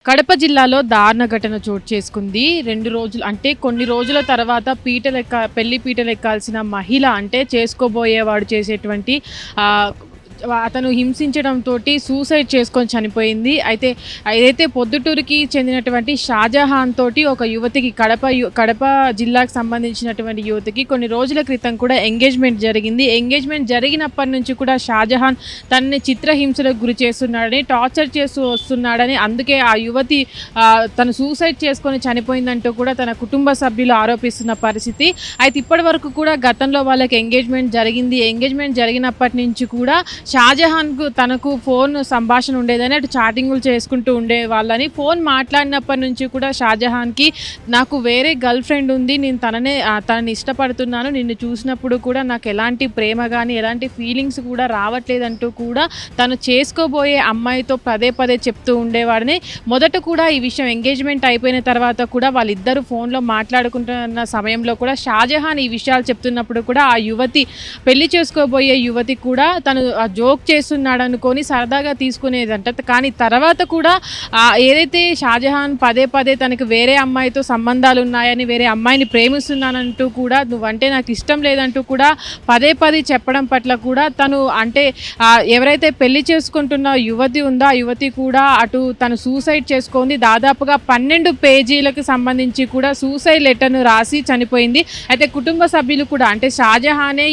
కడప జిల్లాలో దారుణ ఘటన చోటు చేసుకుంది. 2 రోజులు అంటే కొన్ని రోజుల తర్వాత పెళ్లి పీటలెక్కాల్సిన మహిళ అంటే చేసుకోబోయేవాడు చేసేటువంటి అతను హింసించడంతోటి సూసైడ్ చేసుకొని చనిపోయింది. ఏదైతే పొద్దుటూరుకి చెందినటువంటి షాజహాన్ తోటి ఒక యువతికి కడప జిల్లాకు సంబంధించినటువంటి యువతికి కొన్ని రోజుల క్రితం కూడా ఎంగేజ్మెంట్ జరిగింది. ఎంగేజ్మెంట్ జరిగినప్పటి నుంచి కూడా షాజహాన్ తనని చిత్రహింసలకు గురి చేస్తున్నాడని, టార్చర్ చేస్తూ వస్తున్నాడని, అందుకే ఆ యువతి తను సూసైడ్ చేసుకొని చనిపోయిందంటూ కూడా తన కుటుంబ సభ్యులు ఆరోపిస్తున్న పరిస్థితి. అయితే ఇప్పటి వరకు కూడా గతంలో వాళ్ళకి ఎంగేజ్మెంట్ జరిగింది. ఎంగేజ్మెంట్ జరిగినప్పటి నుంచి కూడా షాజహాన్కు తనకు ఫోన్ సంభాషణ ఉండేదని, అటు చాటింగులు చేసుకుంటూ ఉండేవాళ్ళని, ఫోన్ మాట్లాడినప్పటి నుంచి కూడా షాజహాన్కి నాకు వేరే గర్ల్ ఫ్రెండ్ ఉంది, నేను తనని ఇష్టపడుతున్నాను, నిన్ను చూసినప్పుడు కూడా నాకు ఎలాంటి ప్రేమ కానీ ఎలాంటి ఫీలింగ్స్ కూడా రావట్లేదంటూ కూడా తను చేసుకోబోయే అమ్మాయితో పదే పదే చెప్తూ ఉండేవాడిని. మొదట కూడా ఈ విషయం ఎంగేజ్మెంట్ అయిపోయిన తర్వాత కూడా వాళ్ళిద్దరూ ఫోన్లో మాట్లాడుకుంటున్న సమయంలో కూడా షాజహాన్ ఈ విషయాలు చెప్తున్నప్పుడు కూడా ఆ యువతి, పెళ్లి చేసుకోబోయే యువతి కూడా తను జోక్ చేస్తున్నాడు అనుకొని సరదాగా తీసుకునేదంట. కానీ తర్వాత కూడా ఏదైతే షాజహాన్ పదే పదే తనకు వేరే అమ్మాయితో సంబంధాలు ఉన్నాయని, వేరే అమ్మాయిని ప్రేమిస్తున్నానంటూ కూడా, నువ్వంటే నాకు ఇష్టం లేదంటూ కూడా పదే పదే చెప్పడం పట్ల కూడా తను అంటే ఎవరైతే పెళ్లి చేసుకుంటున్న యువతి ఉందో ఆ యువతి కూడా అటు తను సూసైడ్ చేసుకుంది. దాదాపుగా 12 పేజీలకు సంబంధించి కూడా సూసైడ్ లెటర్ను రాసి చనిపోయింది. అయితే కుటుంబ సభ్యులు కూడా అంటే షాజహానే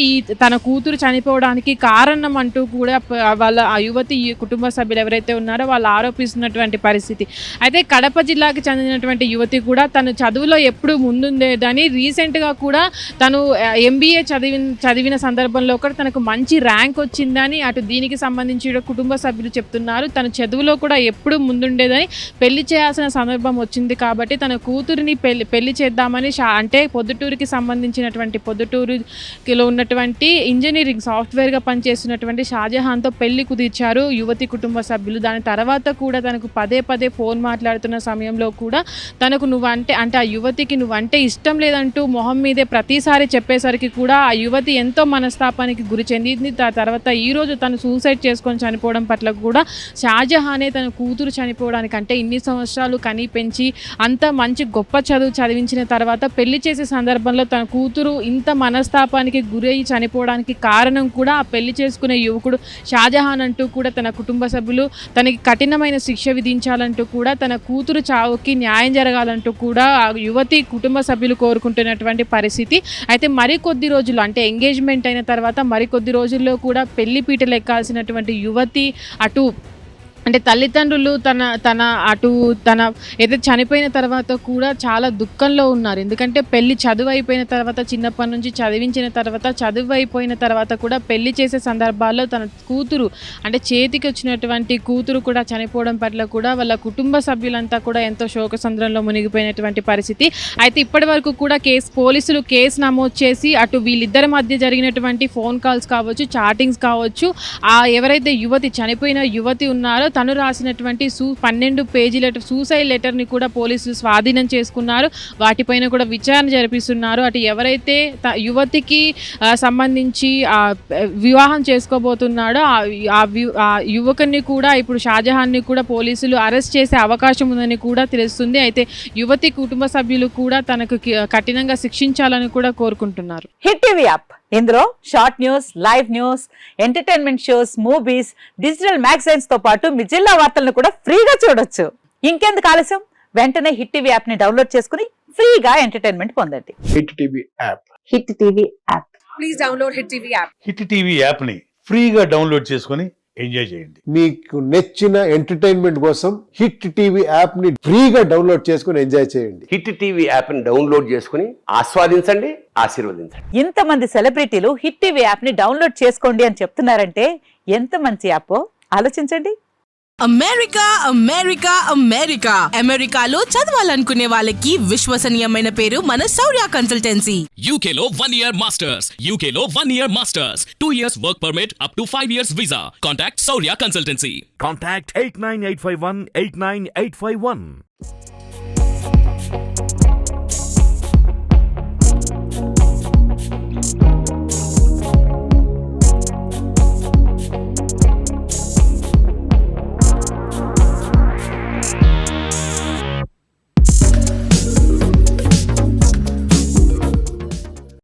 తన కూతురు చనిపోవడానికి కారణం అంటూ కూడా వాళ్ళ ఆ యువతి కుటుంబ సభ్యులు ఎవరైతే ఉన్నారో వాళ్ళు ఆరోపిస్తున్నటువంటి పరిస్థితి. అయితే కడప జిల్లాకి చెందినటువంటి యువతి కూడా తను చదువులో ఎప్పుడు ముందుండేదని, రీసెంట్గా కూడా తను MBA చదివిన సందర్భంలో కూడా తనకు మంచి ర్యాంక్ వచ్చిందని అటు దీనికి సంబంధించి కుటుంబ సభ్యులు చెప్తున్నారు. తను చదువులో కూడా ఎప్పుడు ముందుండేదని, పెళ్లి చేయాల్సిన సందర్భం వచ్చింది కాబట్టి తన కూతురిని పెళ్లి చేద్దామని అంటే పొద్దుటూరుకి సంబంధించినటువంటి పొద్దుటూరులో ఉన్నటువంటి ఇంజనీరింగ్ సాఫ్ట్వేర్గా పనిచేస్తున్నటువంటి షాజహాన్తో పెళ్లి కుదిర్చారు యువతి కుటుంబ సభ్యులు. దాని తర్వాత కూడా తనకు పదే పదే ఫోన్ మాట్లాడుతున్న సమయంలో కూడా తనకు నువ్వంటే ఆ యువతికి నువ్వంటే ఇష్టం లేదంటూ మొహం మీదే ప్రతిసారి చెప్పేసరికి కూడా ఆ యువతి ఎంతో మనస్తాపానికి గురి చెందింది. తర్వాత ఈరోజు తను సూసైడ్ చేసుకొని చనిపోవడం పట్ల కూడా షాజహానే తన కూతురు చనిపోవడానికి అంటే ఇన్ని సంవత్సరాలు కని పెంచి అంత మంచి గొప్ప చదువు చదివించిన తర్వాత పెళ్లి చేసే సందర్భంలో తన కూతురు ఇంత మనస్తాపానికి గురై చనిపోవడానికి కారణం కూడా ఆ పెళ్లి చేసుకునే యువకుడు షాజహాన్ అంటూ కూడా తన కుటుంబ సభ్యులు తనకి కఠినమైన శిక్ష విధించాలంటూ కూడా, తన కూతురు చావుకి న్యాయం జరగాలంటూ కూడా ఆ యువతి కుటుంబ సభ్యులు కోరుకుంటున్నటువంటి పరిస్థితి. అయితే మరికొద్ది రోజులు అంటే ఎంగేజ్మెంట్ అయిన తర్వాత మరికొద్ది రోజుల్లో కూడా పెళ్లి పీటలు ఎక్కాల్సినటువంటి యువతి అటు అంటే తల్లిదండ్రులు తన ఏదైతే చనిపోయిన తర్వాత కూడా చాలా దుఃఖంలో ఉన్నారు. ఎందుకంటే చదువు అయిపోయిన తర్వాత, చిన్నప్పటి నుంచి చదివించిన తర్వాత, చదువు అయిపోయిన తర్వాత కూడా పెళ్లి చేసే సందర్భాల్లో తన కూతురు అంటే చేతికి వచ్చినటువంటి కూతురు కూడా చనిపోవడం పట్ల కూడా వాళ్ళ కుటుంబ సభ్యులంతా కూడా ఎంతో శోకసంద్రంలో మునిగిపోయినటువంటి పరిస్థితి. అయితే ఇప్పటి వరకు కూడా పోలీసులు కేసు నమోదు చేసి అటు వీళ్ళిద్దరి మధ్య జరిగినటువంటి ఫోన్ కాల్స్ కావచ్చు, చాటింగ్స్ కావచ్చు, ఎవరైతే చనిపోయిన యువతి ఉన్నారో తను రాసినటువంటి 12 పేజీల సూసైడ్ లెటర్ని కూడా పోలీసులు స్వాధీనం చేసుకున్నారు. వాటిపైన కూడా విచారణ జరిపిస్తున్నారు. అటు ఎవరైతే యువతికి సంబంధించి వివాహం చేసుకోబోతున్నాడో ఆ యువకుని కూడా ఇప్పుడు షాజహాన్ని కూడా పోలీసులు అరెస్ట్ చేసే అవకాశం ఉందని కూడా తెలుస్తుంది. అయితే యువతి కుటుంబ సభ్యులు కూడా తనకు కఠినంగా శిక్షించాలని కూడా కోరుకుంటున్నారు. హిట్ టీవీ యాప్ ఇందులో short news, live news, entertainment shows, movies, digital magazines తో పాటు మీ జిల్లా వార్తలను కూడా ఫ్రీగా చూడొచ్చు. ఇంకెందుకు ఆలస్యం, వెంటనే హిట్ టీవీ యాప్ ని డౌన్లోడ్ చేసుకుని ఫ్రీగా ఎంటర్టైన్మెంట్ పొందండి. Hit TV app. Hit TV app. Please download hit TV app. Hit TV app ని ఫ్రీగా డౌన్లోడ్ చేసుకుని ఎంజాయ్ చేయండి. మీకు నచ్చిన ఎంటర్టైన్మెంట్ కోసం హిట్ టీవీ యాప్ ని ఫ్రీగా డౌన్లోడ్ చేసుకుని ఎంజాయ్ చేయండి. హిట్ టీవీ యాప్ ని డౌన్లోడ్ చేసుకుని ఆస్వాదించండి, ఆశీర్వదించండి. ఇంతమంది సెలబ్రిటీలు హిట్ టీవీ యాప్ ని డౌన్లోడ్ చేసుకోండి అని చెప్తున్నారంటే ఎంత మంచి యాప్ ఆలోచించండి. అమెరికాలో చదవాలనుకునే వాళ్ళకి విశ్వసనీయమైన పేరు మన శౌర్య కన్సల్టెన్సీ. UK లో 1 year masters. 2 years work permit up to 5 years visa. Contact Saurya Consultancy. Contact 89851 89851.